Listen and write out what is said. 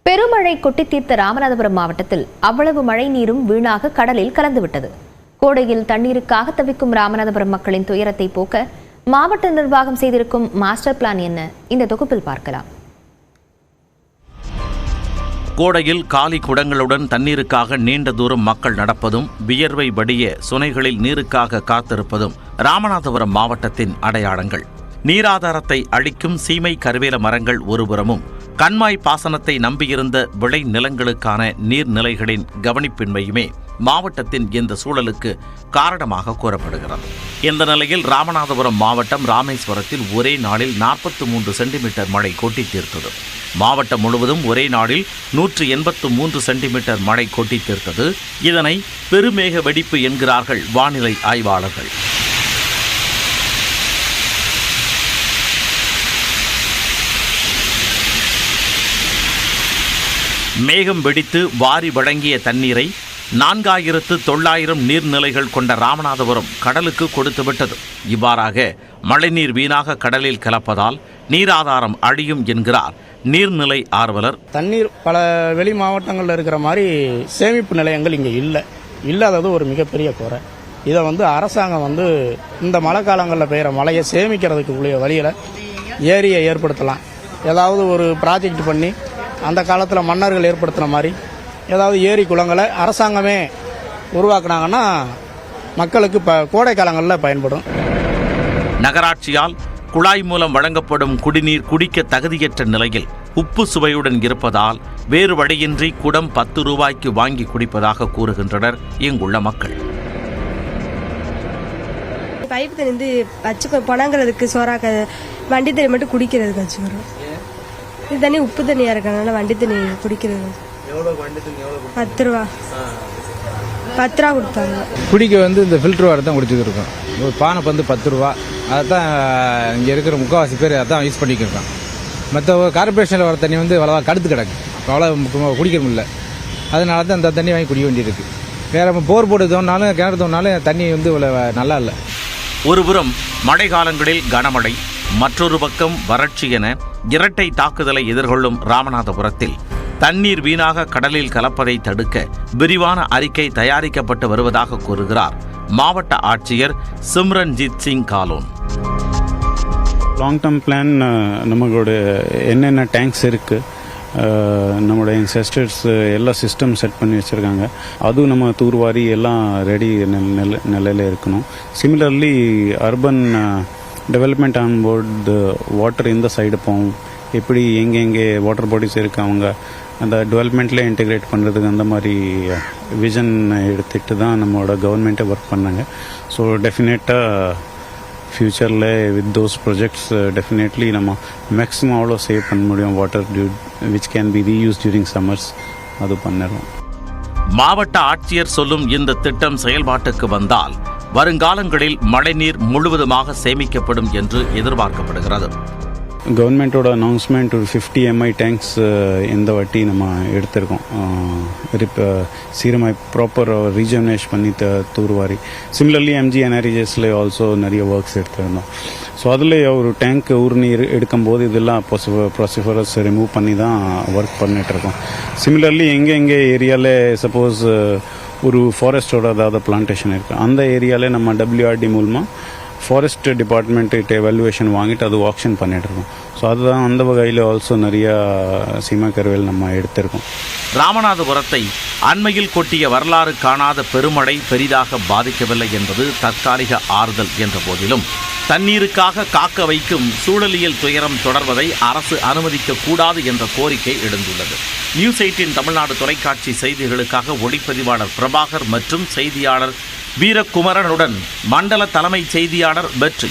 பெருமழை கொட்டி தீர்த்த ராமநாதபுரம் மாவட்டத்தில் அவ்வளவு மழை நீரும் வீணாக கடலில் கலந்துவிட்டது. கோடையில் தண்ணீருக்காக தவிக்கும் ராமநாதபுரம் மக்களின் துயரத்தை போக்க மாவட்ட நிர்வாகம் செய்திருக்கும் மாஸ்டர் பிளான் என்ன? இந்த தொகுப்பில் பார்க்கலாம். கோடையில் காலி குடங்களுடன் தண்ணீருக்காக நீண்ட தூரம் மக்கள் நடப்பதும், வியர்வை வடிய சுனைகளில் நீருக்காக காத்திருப்பதும் ராமநாதபுரம் மாவட்டத்தின் அடையாளங்கள். நீராதாரத்தை அழிக்கும் சீமை கருவேல மரங்கள் ஒருபுறமும், கண்மாய் பாசனத்தை நம்பியிருந்த விளை நிலங்களுக்கான நீர்நிலைகளின் கவனிப்பின்மையுமே மாவட்டத்தின் இந்த சூழலுக்கு காரணமாக கூறப்படுகிறது. இந்த நிலையில் ராமநாதபுரம் மாவட்டம் ராமேஸ்வரத்தில் ஒரே நாளில் 43 சென்டிமீட்டர் மழை கொட்டி தீர்த்தது. மாவட்டம் முழுவதும் ஒரே நாளில் 183 சென்டிமீட்டர் மழை கொட்டி தீர்த்தது. இதனை பெருமேக வெடிப்பு என்கிறார்கள் வானிலை ஆய்வாளர்கள். மேகம் வெடித்து வாரி வழங்கிய தண்ணீரை 4900 நீர்நிலைகள் கொண்ட ராமநாதபுரம் கடலுக்கு கொடுத்துவிட்டது. இவ்வாறாக மழைநீர் வீணாக கடலில் கலப்பதால் நீராதாரம் அழியும் என்கிறார் நீர்நிலை ஆர்வலர். தண்ணீர் பல வெளி மாவட்டங்களில் இருக்கிற மாதிரி சேமிப்பு நிலையங்கள் இங்கே இல்லாதது ஒரு மிகப்பெரிய குறை. இதை அரசாங்கம் இந்த மழை காலங்களில் பெய்கிற மழையை சேமிக்கிறதுக்குரிய வழியில் ஏரியை ஏற்படுத்தலாம். ஏதாவது ஒரு ப்ராஜெக்ட் பண்ணி அந்த காலத்தில் மன்னர்கள் ஏற்படுத்தின மாதிரி ஏதாவது ஏரி குளங்களை அரசாங்கமே உருவாக்குனாங்கன்னா மக்களுக்கு இப்போ கோடை காலங்களில் பயன்படும். நகராட்சியால் குழாய் மூலம் வழங்கப்படும் குடிநீர் குடிக்க தகுதியற்ற நிலையில் உப்பு சுவையுடன் இருப்பதால் வேறு வழியின்றி குடம் 10 ரூபாய்க்கு வாங்கி குடிப்பதாக கூறுகின்றனர் இங்குள்ள மக்கள். பைப்பு தண்ணி வச்சு பணங்கிறதுக்கு சோறாக்க வண்டி தண்ணி மட்டும் குடிக்கிறதுக்கு வச்சுக்கிறோம். இது தண்ணி உப்பு தண்ணியா இருக்கனால வண்டி தண்ணி குடிக்கிறது 10 ரூபா கொடுத்தாங்க. குடிக்க இந்த ஃபில்டர் வாட்டர் தான் குடிச்சிட்டு இருக்கோம். ஒரு பானை 10 ரூபா. அதான் இங்கே இருக்கிற முக்கால்வாசி பேர் அதான் யூஸ் பண்ணிக்கிருக்கோம். மற்ற கார்பரேஷனில் வர தண்ணி அவ்வளோவா கடுத்து கிடக்கு, அவ்வளோ குடிக்க முடியல. அதனால தான் அந்த தண்ணி வாங்கி குடிக்க வேண்டியிருக்கு. வேற போர் போட்டு தோணாலும் கிணறு தோணாலும் தண்ணி இவ்வளோ நல்லா இல்லை. ஒருபுறம் மழை காலங்களில் கனமழை, மற்றொரு பக்கம் வறட்சி என இரட்டை தாக்குதலை எதிர்கொள்ளும் ராமநாதபுரத்தில் தண்ணீர் வீணாக கடலில் கலப்பதை தடுக்க விரிவான அறிக்கை தயாரிக்கப்பட்டு வருவதாக கூறுகிறார் மாவட்ட ஆட்சியர் Simranjit Singh Kahlon. Long term plan நம்மளோட என்னென்ன டேங்க்ஸ் இருக்குது, நம்மளோட யங்ஸ்டர்ஸ் எல்லா சிஸ்டம் செட் பண்ணி வச்சுருக்காங்க. அதுவும் நம்ம தூர்வாரி எல்லாம் ரெடி நிலையில் இருக்கணும். Similarly urban development on board water இந்த சைடு போகும், எப்படி எங்கே வாட்டர் பாடிஸ் இருக்குது அவங்க அந்த டெவலப்மெண்ட்டில் இன்டெகிரேட் பண்ணுறதுக்கு அந்த மாதிரி விஷன் எடுத்துகிட்டு தான் நம்மளோட கவர்மெண்ட்டை ஒர்க் பண்ணாங்க. ஸோ டெஃபினட்டாக ஃப்யூச்சரில் வித் தோஸ் ப்ராஜெக்ட்ஸ் டெஃபினெட்லி நம்ம மேக்ஸிமம் அவ்வளோ சேவ் பண்ண முடியும். Water which can be reuse during summers அது பண்ணிடுறோம். மாவட்ட ஆட்சியர் சொல்லும் இந்த திட்டம் செயல்பாட்டுக்கு வந்தால் வருங்காலங்களில் மழைநீர் முழுவதுமாக சேமிக்கப்படும் என்று எதிர்பார்க்கப்படுகிறது. கவர்மெண்ட்டோட அனௌன்ஸ்மெண்ட் ஒரு 50 MI டேங்க்ஸ் இந்த வாட்டி நம்ம எடுத்திருக்கோம். சீரமாய் ப்ராப்பர் ரீஜனேஷன் பண்ணி தூர்வாரி. சிமிலர்லி MGNREGSல ஆல்சோ நிறைய ஒர்க்ஸ் எடுத்திருந்தோம். ஸோ அதில் ஒரு டேங்க் ஊர்நீர் எடுக்கும்போது இதெல்லாம் ப்ரொசீஜர்ஸ் ரிமூவ் பண்ணி தான் ஒர்க் பண்ணிகிட்ருக்கோம். சிமிலர்லி எங்கே ஏரியாவில் சப்போஸ் ஒரு ஃபாரஸ்டோட அதாவது பிளான்டேஷன் இருக்குது, அந்த ஏரியாவில் நம்ம WRD மூலமாக ஃபாரஸ்ட் டிபார்ட்மெண்ட்டு எவாலுவேஷன் வாங்கிட்டு அது ஆக்ஷன் பண்ணிகிட்ருக்கோம். ஸோ அதுதான் அந்த வகையில் ஆல்சோ நிறையா சீமா கருவேல் நம்ம எடுத்திருக்கோம். ராமநாதபுரத்தை அண்மையில் கொட்டிய வரலாறு காணாத பெருமழை பெரிதாக பாதிக்கவில்லை என்பது தற்காலிக ஆறுதல் என்ற போதிலும் தண்ணீருக்காக காக்க வைக்கும் சூழலியல் துயரம் தொடர்வதை அரசு அனுமதிக்க கூடாது என்ற கோரிக்கை எழுந்துள்ளது. நியூஸ் 18 தமிழ்நாடு தொலைக்காட்சி செய்திகளுக்காக ஒளிப்பதிவாளர் பிரபாகர் மற்றும் செய்தியாளர் வீரகுமரனுடன் மண்டல தலைமை செய்தியாளர் வெற்றி.